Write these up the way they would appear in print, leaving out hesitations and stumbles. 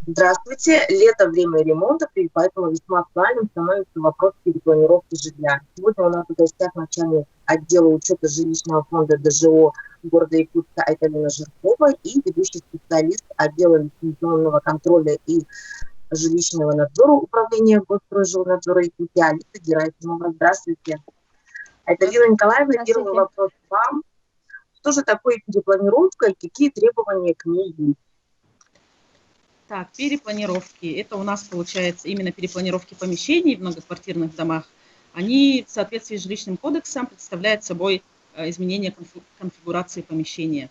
Здравствуйте. Лето– время ремонта, и поэтому весьма актуальным становится вопрос перепланировки жилья. Сегодня у нас в гостях начальник отдела учета жилищного фонда ДЖО города Якутска Айталина Жиркова и ведущий специалист отдела лицензионного контроля и жилищного надзора Управления Госстройжилнадзора Якутии Алиса Герасимова. Здравствуйте. Айталина Николаевна, первый Здравствуйте. вопрос вам. Что же такое перепланировка и какие требования к ней есть? Так, перепланировки. Это у нас получается именно перепланировки помещений в многоквартирных домах. Они в соответствии с жилищным кодексом представляют собой изменение конфигурации помещения.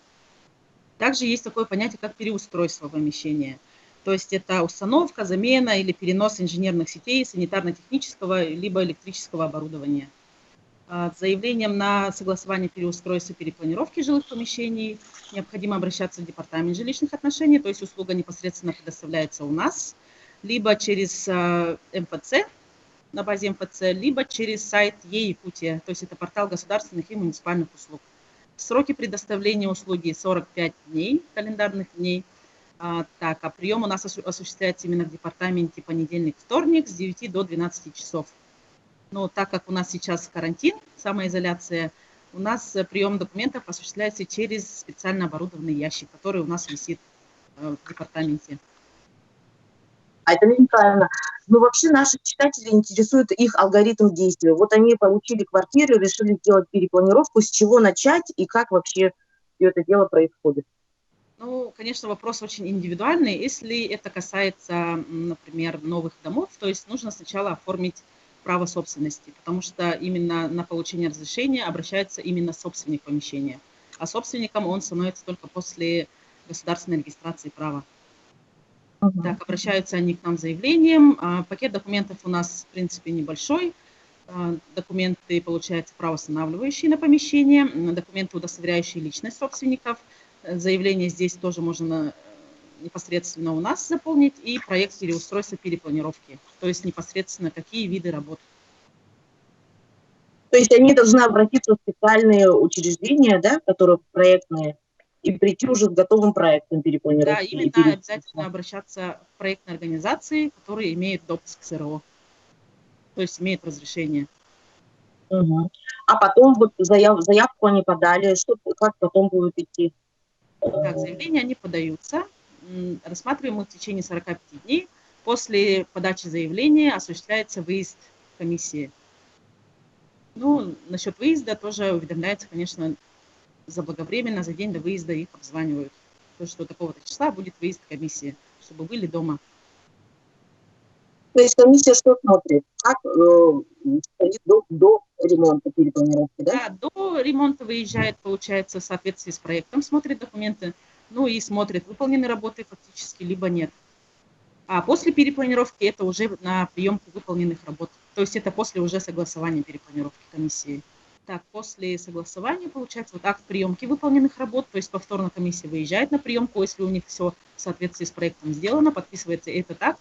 Также есть такое понятие, как переустройство помещения. То есть это установка, замена или перенос инженерных сетей, санитарно-технического либо электрического оборудования. С заявлением на согласование переустройства перепланировки жилых помещений необходимо обращаться в департамент жилищных отношений, то есть услуга непосредственно предоставляется у нас, либо через МФЦ, на базе МФЦ, либо через сайт Е-Якутия, то есть это портал государственных и муниципальных услуг. Сроки предоставления услуги 45 дней, календарных дней. А прием у нас осуществляется именно в департаменте понедельник-вторник с 9 до 12 часов. Но так как у нас сейчас карантин, самоизоляция, у нас прием документов осуществляется через специально оборудованный ящик, который у нас висит в департаменте. Айталина Николаевна, вообще наши читатели интересует их алгоритм действия. Вот они получили квартиру, решили сделать перепланировку, с чего начать и как вообще все это дело происходит? Ну, конечно, вопрос очень индивидуальный. Если это касается, например, новых домов, то есть нужно сначала оформить право собственности, потому что именно на получение разрешения обращается именно собственник помещения. А собственником он становится только после государственной регистрации права. Так, обращаются они к нам с заявлением. Пакет документов у нас, в принципе, небольшой. Документы, получается, правоустанавливающие на помещение, документы, удостоверяющие личность собственников. Заявление здесь тоже можно непосредственно у нас заполнить, и проект переустройства, перепланировки, то есть непосредственно какие виды работ. То есть они должны обратиться в специальные учреждения, да, которые проектные, и прийти уже с готовым проектом перепланировки? Да, именно обязательно обращаться в проектные организации, которые имеют допуск к СРО, то есть имеют разрешение. Угу. А потом вот заявку они подали, как потом будет идти? Так, заявления они подаются, рассматриваем их в течение 45 дней. После подачи заявления осуществляется выезд комиссии. Ну, насчет выезда тоже уведомляется, конечно, заблаговременно, за день до выезда их обзванивают. То, что такого-то числа будет выезд комиссии, чтобы были дома. То есть комиссия что смотрит? Как стоит до ремонта перепланировки, да? Да, до ремонта выезжает, получается, в соответствии с проектом, смотрит документы, ну и смотрит, выполнены работы фактически, либо нет. А после перепланировки это уже на приемку выполненных работ. То есть это после уже согласования перепланировки комиссии. Так, после согласования, получается, вот акт приемки выполненных работ, то есть повторно комиссия выезжает на приемку, если у них все в соответствии с проектом сделано, подписывается этот акт,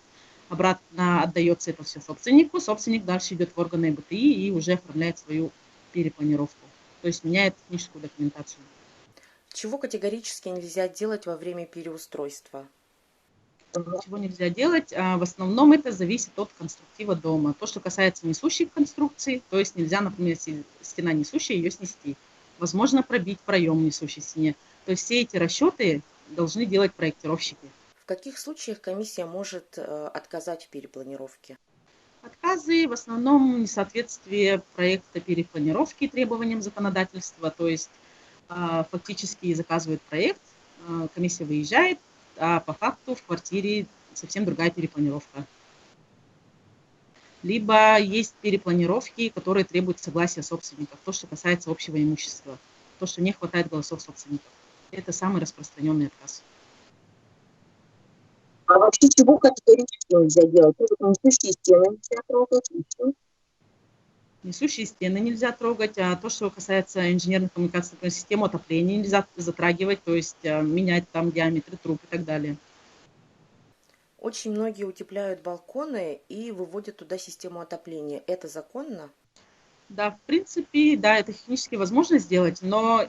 обратно отдается это все собственнику, собственник дальше идет в органы БТИ и уже оформляет свою перепланировку, то есть меняет техническую документацию. Чего категорически нельзя делать во время переустройства? Чего нельзя делать? В основном это зависит от конструктива дома. То, что касается несущих конструкций, то есть нельзя, например, если стена несущая, ее снести. Возможно, пробить проем в несущей стене. То есть все эти расчеты должны делать проектировщики. В каких случаях комиссия может отказать в перепланировке? Отказы в основном несоответствие проекта перепланировки требованиям законодательства, то есть фактически заказывает проект, комиссия выезжает, а по факту в квартире совсем другая перепланировка. Либо есть перепланировки, которые требуют согласия собственников, то, что касается общего имущества, то, что не хватает голосов собственников. Это самый распространенный отказ. А вообще чего категорически нельзя делать? Несущие стены нельзя трогать, и все. Несущие стены нельзя трогать, а то, что касается инженерных коммуникаций, систему отопления нельзя затрагивать, то есть менять там диаметры труб и так далее. Очень многие утепляют балконы и выводят туда систему отопления. Это законно? Да, в принципе, да, это технически возможно сделать, но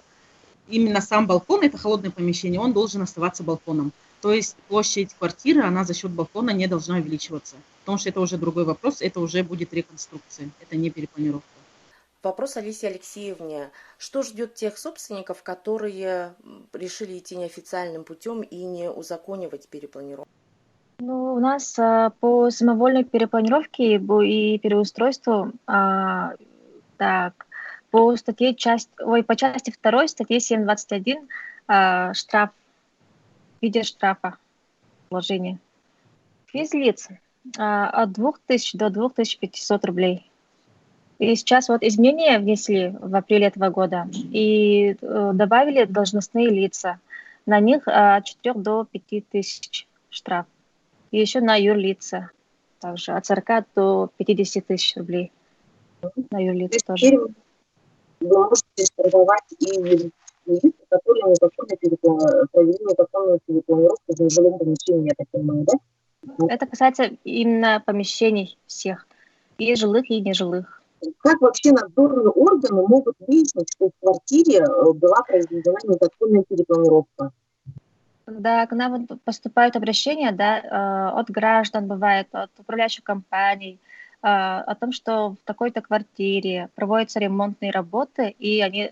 именно сам балкон, это холодное помещение, он должен оставаться балконом. То есть площадь квартиры, она за счет балкона не должна увеличиваться. Потому что это уже другой вопрос, это уже будет реконструкция, это не перепланировка. Вопрос Алисе Алексеевне. Что ждет тех собственников, которые решили идти неофициальным путем и не узаконивать перепланировку? Ну, у нас по самовольной перепланировке и переустройству, так, по по части 2 статьи 7.21 штраф в виде штрафа вложения. Физлиц от 2000 до 2500 рублей. И сейчас вот изменения внесли в апреле этого года и добавили должностные лица. На них от 4 до 5000 штраф. И еще на юрлица также от 40 до 50 тысяч рублей. На юрлица тоже. Теперь вы можете штрафовать и юридические лица, которые провели незаконную перепланировку в нежилом помещении, я так понимаю, да? Это касается именно помещений всех, и жилых, и нежилых. Как вообще надзорные органы могут выяснить, что в квартире была произведена незаконная перепланировка? Когда к нам поступают обращения, да, от граждан, бывает, от управляющих компаний, о том, что в такой-то квартире проводятся ремонтные работы, и они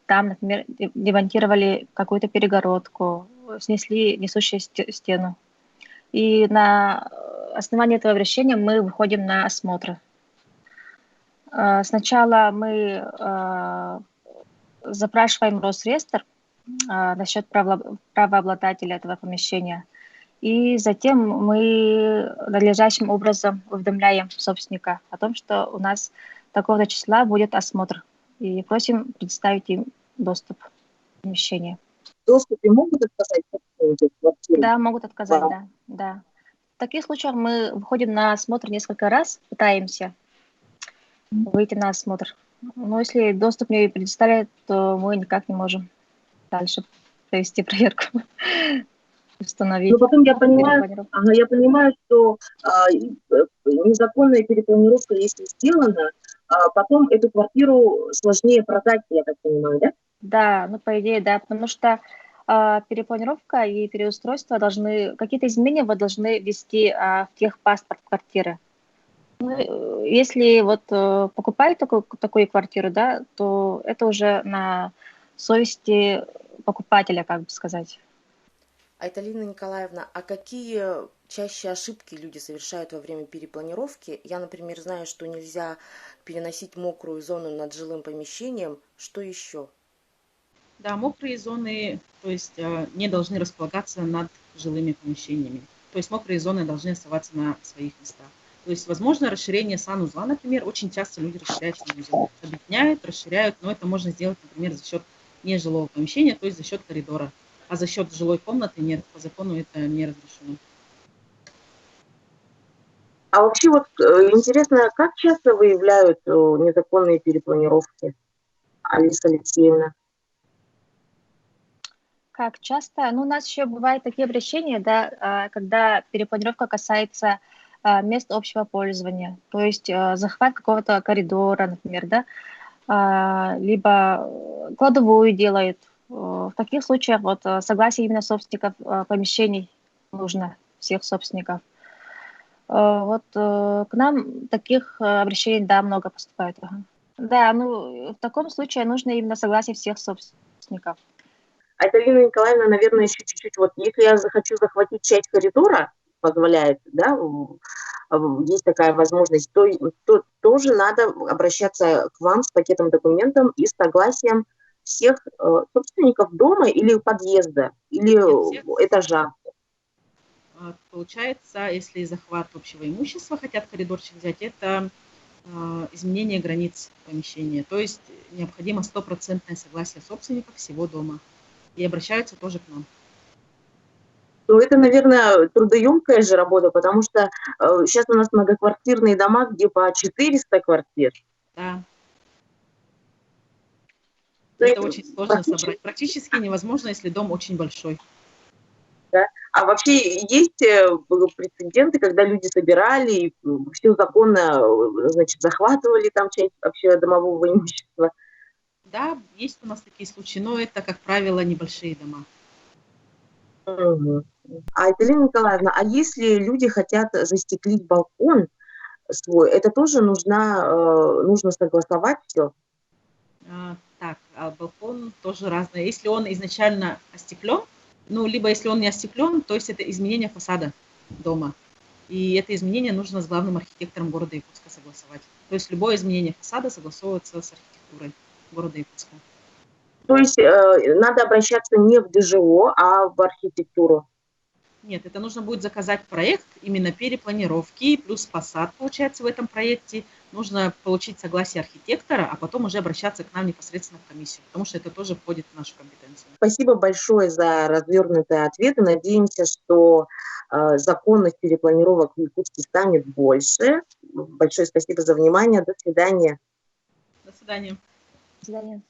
там, например, демонтировали какую-то перегородку, снесли несущую стену. И на основании этого обращения мы выходим на осмотр. Сначала мы запрашиваем Росреестр насчет правообладателя этого помещения. И затем мы надлежащим образом уведомляем собственника о том, что у нас такого числа будет осмотр. И просим предоставить им доступ к помещению. В доступе могут отказать собственники квартиры? Да, могут отказать, да. В таких случаях мы выходим на осмотр несколько раз, пытаемся выйти на осмотр. Но если доступ не предоставляют, то мы никак не можем дальше провести проверку, установить. Но потом я понимаю, что незаконная перепланировка, если сделана, потом эту квартиру сложнее продать, я так понимаю, да? Да, ну по идее, да, потому что перепланировка и переустройство какие-то изменения вы должны ввести в техпаспорт квартиры. Ну, если вот покупают такую квартиру, да, то это уже на совести покупателя, как бы сказать. Айталина Николаевна, а какие чаще ошибки люди совершают во время перепланировки? Я, например, знаю, что нельзя переносить мокрую зону над жилым помещением. Что еще? Да, мокрые зоны, то есть не должны располагаться над жилыми помещениями. То есть мокрые зоны должны оставаться на своих местах. То есть, возможно, расширение санузла, например, очень часто люди расширяют санузел, объединяют, расширяют, но это можно сделать, например, за счет нежилого помещения, то есть за счет коридора. А за счет жилой комнаты нет, по закону это не разрешено. А вообще вот интересно, как часто выявляют незаконные перепланировки, Алиса Алексеевна? Как часто? Ну, у нас еще бывают такие обращения, да, когда перепланировка касается мест общего пользования, то есть захват какого-то коридора, например, да, либо кладовую делают. В таких случаях вот согласие именно собственников помещений нужно, всех собственников. Вот к нам таких обращений, да, много поступает. Да, ну в таком случае нужно именно согласие всех собственников. Айталина Николаевна, наверное, еще чуть-чуть, вот если я захочу захватить часть коридора, позволяет, да, есть такая возможность, то тоже надо обращаться к вам с пакетом документов и с согласием всех собственников дома или подъезда, или этажа. Получается, если захват общего имущества, хотят коридорчик взять, это изменение границ помещения. То есть необходимо 100% согласие собственников всего дома. И обращаются тоже к нам. Ну, это, наверное, трудоемкая же работа, потому что сейчас у нас многоквартирные дома, где по 400 квартир. Да. Это очень сложно собрать. Практически невозможно, если дом очень большой. Да? А вообще есть прецеденты, когда люди собирали и все законно, значит, захватывали там часть общего домового имущества? Да, есть у нас такие случаи, но это, как правило, небольшие дома. Мгм. А Екатерина Николаевна, а если люди хотят застеклить балкон свой, это тоже нужно согласовать все? Так, балкон тоже разное. Если он изначально остеклен, ну, либо если он не остеклен, то есть это изменение фасада дома. И это изменение нужно с главным архитектором города Якутска согласовать. То есть любое изменение фасада согласовывается с архитектурой города Якутска. То есть надо обращаться не в ДЖО, а в архитектуру. Нет, это нужно будет заказать проект именно перепланировки, плюс фасад, получается, в этом проекте. Нужно получить согласие архитектора, а потом уже обращаться к нам непосредственно в комиссию, потому что это тоже входит в нашу компетенцию. Спасибо большое за развернутые ответы. Надеемся, что законных перепланировок в Якутске станет больше. Большое спасибо за внимание. До свидания. До свидания. До свидания.